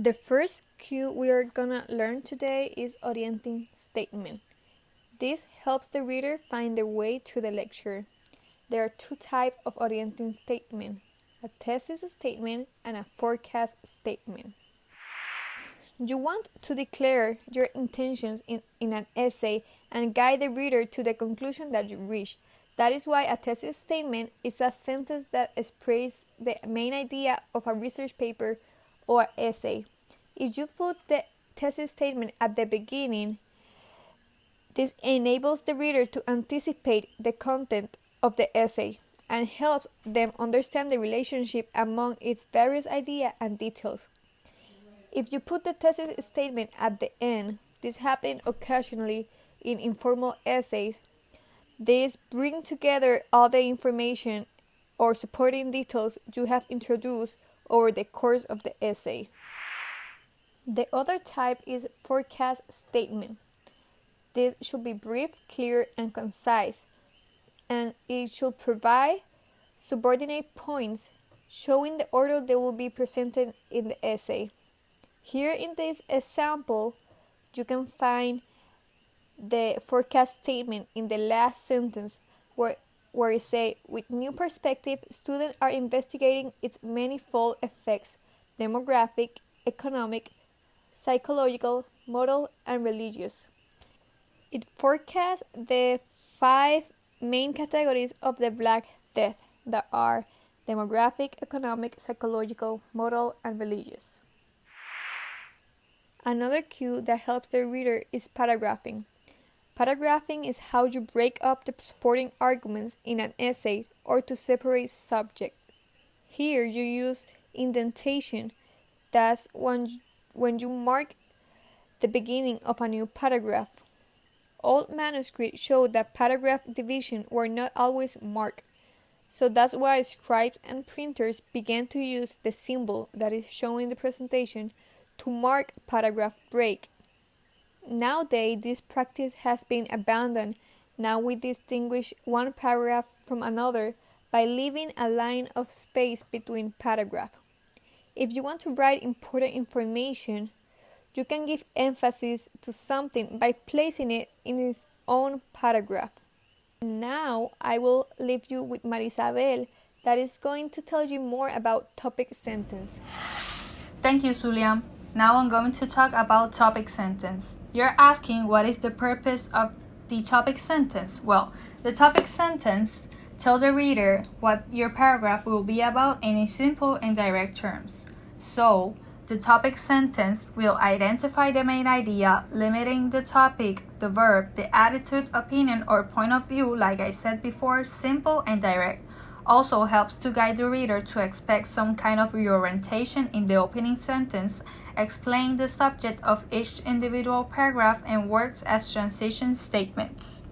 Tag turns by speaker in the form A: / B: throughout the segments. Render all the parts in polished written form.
A: The first cue we are gonna learn today is orienting statement. This helps the reader find their way through the lecture. There are two types of orienting statement, a thesis statement and a forecast statement. You want to declare your intentions in an essay and guide the reader to the conclusion that you reach. That is why a thesis statement is a sentence that expresses the main idea of a research paper or essay. If you put the thesis statement at the beginning, this enables the reader to anticipate the content of the essay and helps them understand the relationship among its various ideas and details. If you put the thesis statement at the end, this happens occasionally in informal essays. These bring together all the information or supporting details you have introduced over the course of the essay. The other type is forecast statement. This should be brief, clear, and concise, and it should provide subordinate points showing the order they will be presented in the essay. Here in this example, you can find the forecast statement in the last sentence where it says, with new perspective, students are investigating its manifold effects, demographic, economic, psychological, moral, and religious. It forecasts the 5 main categories of the Black Death that are demographic, economic, psychological, moral, and religious. Another cue that helps the reader is paragraphing. Paragraphing is how you break up the supporting arguments in an essay or to separate subjects. Here you use indentation. That's when you mark the beginning of a new paragraph. Old manuscripts show that paragraph division were not always marked, so that's why scribes and printers began to use the symbol that is shown in the presentation to mark paragraph break. Nowadays, this practice has been abandoned. Now we distinguish one paragraph from another by leaving a line of space between paragraphs. If you want to write important information, you can give emphasis to something by placing it in its own paragraph. Now I will leave you with Marisabel, that is going to tell you more about topic sentence.
B: Thank you, Zulia. Now I'm going to talk about topic sentence. You're asking what is the purpose of the topic sentence? Well, the topic sentence tells the reader what your paragraph will be about in simple and direct terms. So, the topic sentence will identify the main idea, limiting the topic, the verb, the attitude, opinion, or point of view, like I said before, simple and direct. Also helps to guide the reader to expect some kind of reorientation in the opening sentence, explain the subject of each individual paragraph, and works as transition statements.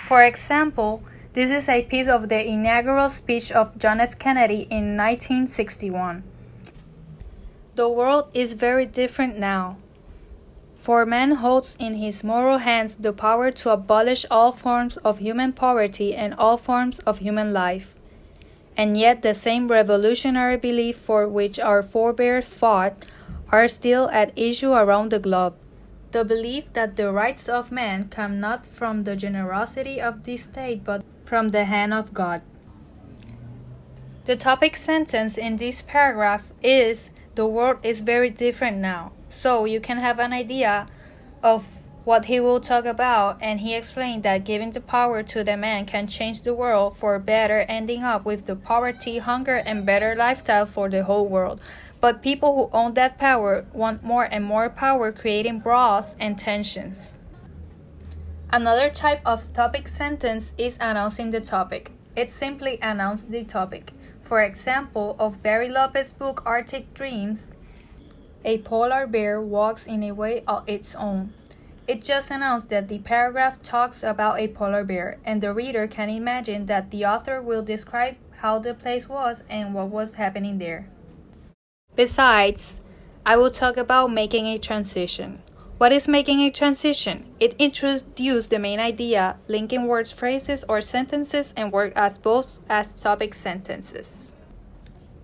B: For example, this is a piece of the inaugural speech of John F. Kennedy in 1961. The world is very different now, for man holds in his moral hands the power to abolish all forms of human poverty and all forms of human life. And yet the same revolutionary belief for which our forebears fought are still at issue around the globe. The belief that the rights of man come not from the generosity of the state but from the hand of God. The topic sentence in this paragraph is, the world is very different now. So you can have an idea of what he will talk about, and he explained that giving the power to the man can change the world for better, ending up with the poverty, hunger, and better lifestyle for the whole world. But people who own that power want more and more power, creating brawls and tensions. Another type of topic sentence is announcing the topic. It simply announces the topic. For example, of Barry Lopez's book Arctic Dreams, a polar bear walks in a way of its own. It just announced that the paragraph talks about a polar bear, and the reader can imagine that the author will describe how the place was and what was happening there. Besides, I will talk about making a transition. What is making a transition? It introduces the main idea, linking words, phrases, or sentences, and work as both as topic sentences.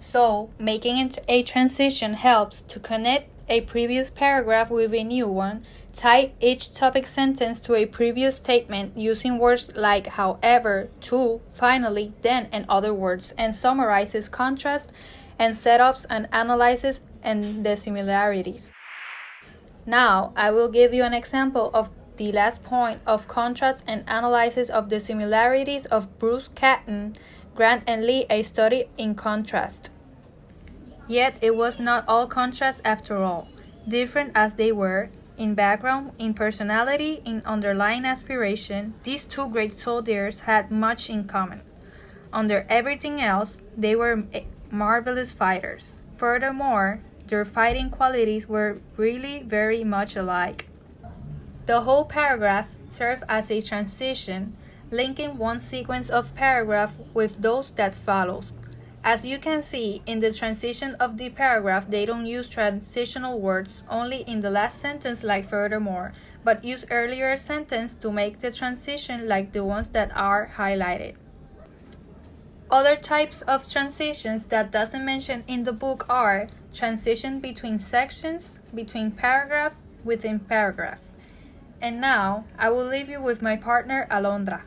B: So, making a transition helps to connect a previous paragraph with a new one, tie each topic sentence to a previous statement using words like however, to, finally, then, and other words, and summarizes contrast and setups and analyzes and the similarities. Now, I will give you an example of the last point of contrast and analysis of the similarities of Bruce Catton, Grant and Lee, a study in contrast. Yet it was not all contrast after all. Different as they were, in background, in personality, in underlying aspiration, these two great soldiers had much in common. Under everything else, they were marvelous fighters. Furthermore, their fighting qualities were really very much alike. The whole paragraph served as a transition, linking one sequence of paragraph with those that follows. As you can see, in the transition of the paragraph, they don't use transitional words only in the last sentence like furthermore, but use earlier sentence to make the transition like the ones that are highlighted. Other types of transitions that doesn't mention in the book are transition between sections, between paragraph, within paragraph. And now, I will leave you with my partner, Alondra.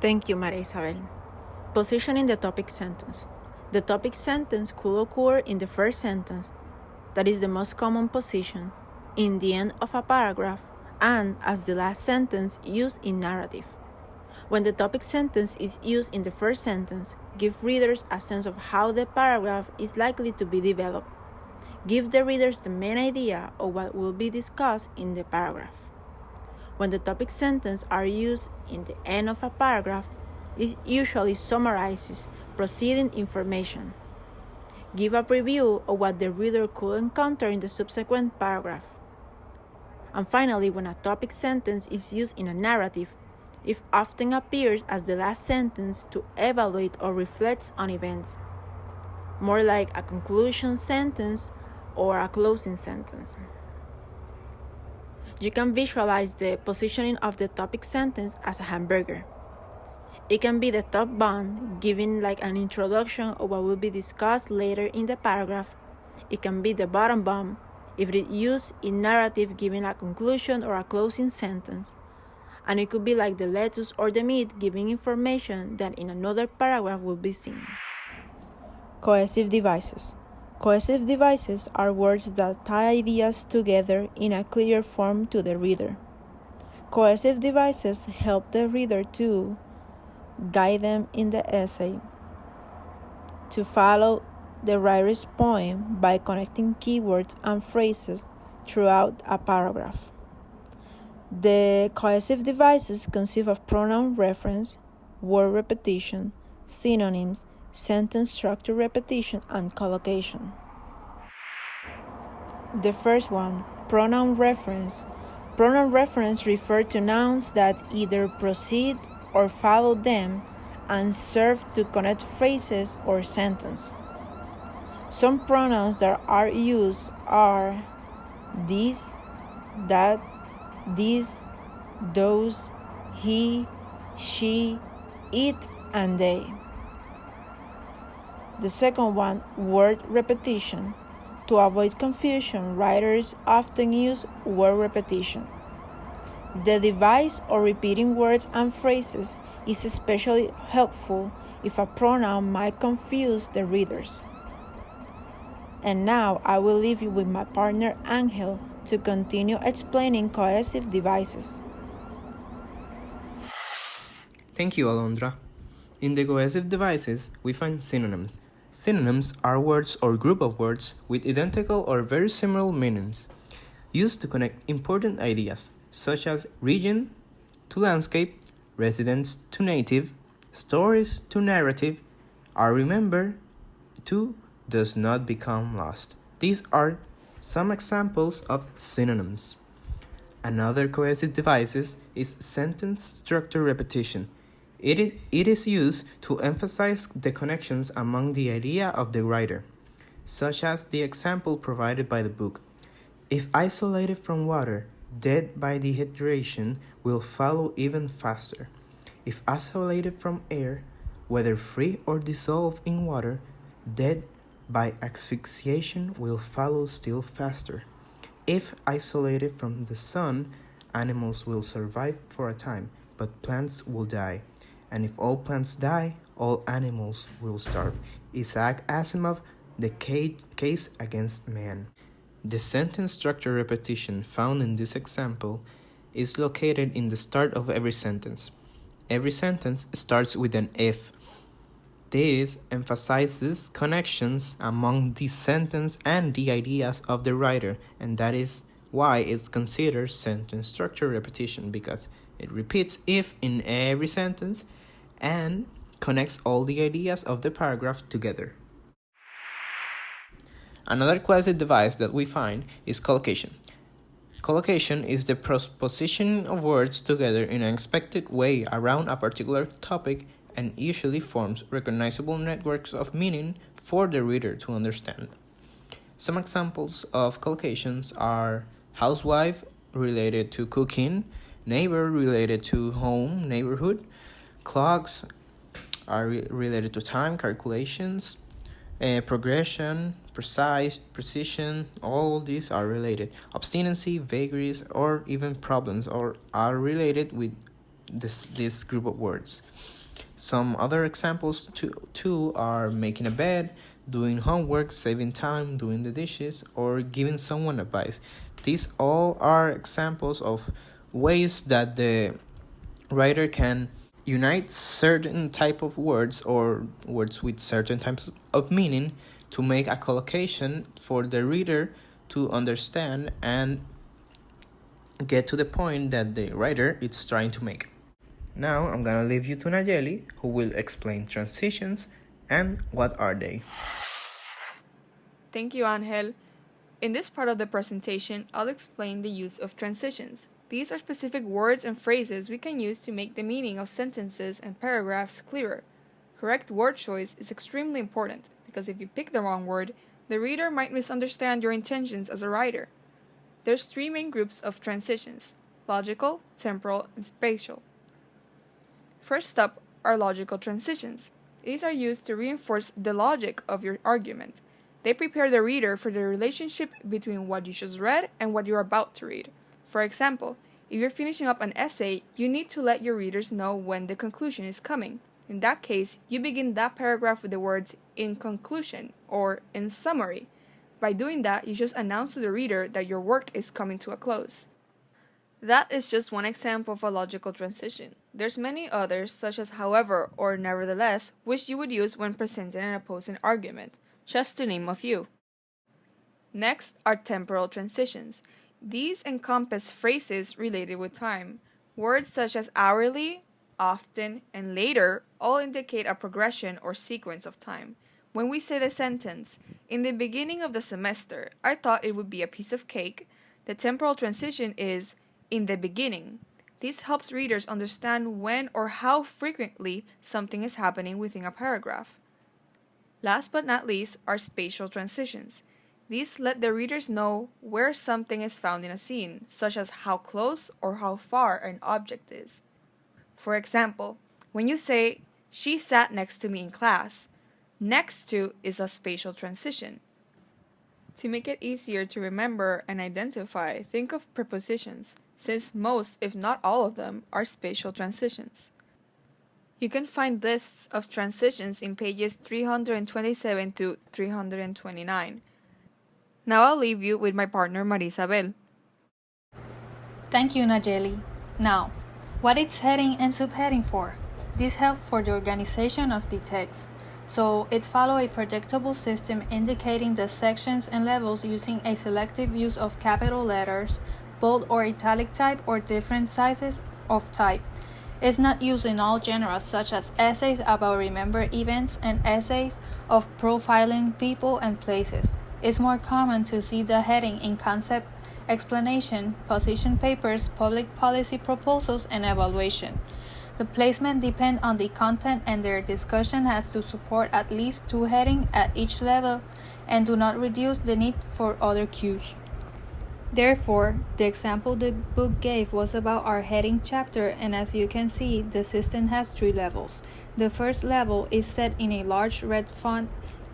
C: Thank you, Maria Isabel. Positioning the topic sentence. The topic sentence could occur in the first sentence, that is the most common position, in the end of a paragraph, and as the last sentence used in narrative. When the topic sentence is used in the first sentence, give readers a sense of how the paragraph is likely to be developed. Give the readers the main idea of what will be discussed in the paragraph. When the topic sentences are used in the end of a paragraph, it usually summarizes preceding information. Give a preview of what the reader could encounter in the subsequent paragraph. And finally, when a topic sentence is used in a narrative, it often appears as the last sentence to evaluate or reflect on events, more like a conclusion sentence or a closing sentence. You can visualize the positioning of the topic sentence as a hamburger. It can be the top bun, giving like an introduction of what will be discussed later in the paragraph. It can be the bottom bun, if it is used in narrative, giving a conclusion or a closing sentence. And it could be like the lettuce or the meat, giving information that in another paragraph will be seen. Cohesive devices. Cohesive devices are words that tie ideas together in a clear form to the reader. Cohesive devices help the reader to guide them in the essay, to follow the writer's point by connecting keywords and phrases throughout a paragraph. The cohesive devices consist of pronoun reference, word repetition, synonyms, sentence structure repetition, and collocation. The first one, pronoun reference. Pronoun reference refers to nouns that either precede or follow them and serve to connect phrases or sentences. Some pronouns that are used are this, that, this, those, he, she, it, and they. The second one, word repetition. To avoid confusion, writers often use word repetition. The device of repeating words and phrases is especially helpful if a pronoun might confuse the readers. And now I will leave you with my partner Angel to continue explaining cohesive devices.
D: Thank you, Alondra. In the cohesive devices, we find synonyms. Synonyms are words or group of words with identical or very similar meanings, used to connect important ideas, such as region to landscape, residence to native, stories to narrative, are remembered to does not become lost. These are some examples of synonyms. Another cohesive device is sentence structure repetition. It is used to emphasize the connections among the idea of the writer, such as the example provided by the book. If isolated from water, death by dehydration will follow even faster. If isolated from air, whether free or dissolved in water, death by asphyxiation will follow still faster. If isolated from the sun, animals will survive for a time, but plants will die. And if all plants die, all animals will starve. Isaac Asimov, The Case Against Man. The sentence structure repetition found in this example is located in the start of every sentence. Every sentence starts with an if. This emphasizes connections among the sentence and the ideas of the writer, and that is why it's considered sentence structure repetition, because it repeats if in every sentence and connects all the ideas of the paragraph together. Another quasi-device that we find is collocation. Collocation is the positioning of words together in an expected way around a particular topic and usually forms recognizable networks of meaning for the reader to understand. Some examples of collocations are housewife related to cooking, neighbor related to home, neighborhood, clocks are related to time, calculations, progression, precision, all these are related. Obstinacy, vagaries, or even problems are related with this group of words. Some other examples too are making a bed, doing homework, saving time, doing the dishes, or giving someone advice. These all are examples of ways that the writer can unite certain type of words or words with certain types of meaning to make a collocation for the reader to understand and get to the point that the writer is trying to make. Now I'm gonna leave you to Nayeli, who will explain transitions and what are they.
E: Thank you, Angel. In this part of the presentation, I'll explain the use of transitions. These are specific words and phrases we can use to make the meaning of sentences and paragraphs clearer. Correct word choice is extremely important because if you pick the wrong word, the reader might misunderstand your intentions as a writer. There's three main groups of transitions: logical, temporal, and spatial. First up are logical transitions. These are used to reinforce the logic of your argument. They prepare the reader for the relationship between what you just read and what you're about to read. For example, if you're finishing up an essay, you need to let your readers know when the conclusion is coming. In that case, you begin that paragraph with the words "in conclusion" or "in summary." By doing that, you just announce to the reader that your work is coming to a close. That is just one example of a logical transition. There's many others, such as however or nevertheless, which you would use when presenting an opposing argument, just to name a few. Next are temporal transitions. These encompass phrases related with time. Words such as hourly, often, and later all indicate a progression or sequence of time. When we say the sentence, "In the beginning of the semester, I thought it would be a piece of cake," the temporal transition is "in the beginning." This helps readers understand when or how frequently something is happening within a paragraph. Last but not least are spatial transitions. These let the readers know where something is found in a scene, such as how close or how far an object is. For example, when you say, "She sat next to me in class," "next to" is a spatial transition. To make it easier to remember and identify, think of prepositions, since most, if not all of them, are spatial transitions. You can find lists of transitions in pages 327 to 329. Now I'll leave you with my partner Marisabel.
B: Thank you, Nayeli. Now, what is heading and subheading for? This helps for the organization of the text. So it follows a predictable system indicating the sections and levels using a selective use of capital letters, bold or italic type, or different sizes of type. It's not used in all genres such as essays about remembered events and essays of profiling people and places. It's more common to see the heading in concept explanation, position papers, public policy proposals, and evaluation. The placement depends on the content and their discussion has to support at least two headings at each level and do not reduce the need for other cues. Therefore, the example the book gave was about our heading chapter, and as you can see, the system has three levels. The first level is set in a large red font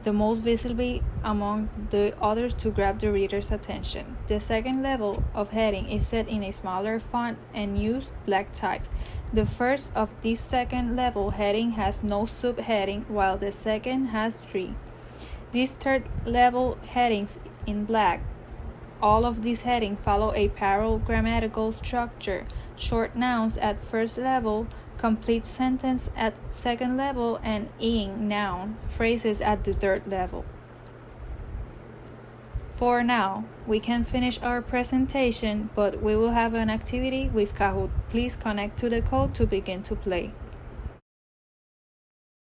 B: the most visible among the others to grab the reader's attention. The second level of heading is set in a smaller font and use black type. The first of this second level heading has no subheading, while the second has 3. These third level headings in black. All of these headings follow a parallel grammatical structure. Short nouns at first level, complete sentence at second level, and ing noun phrases at the third level. For now, we can finish our presentation, but we will have an activity with Kahoot. Please connect to the code to begin to play.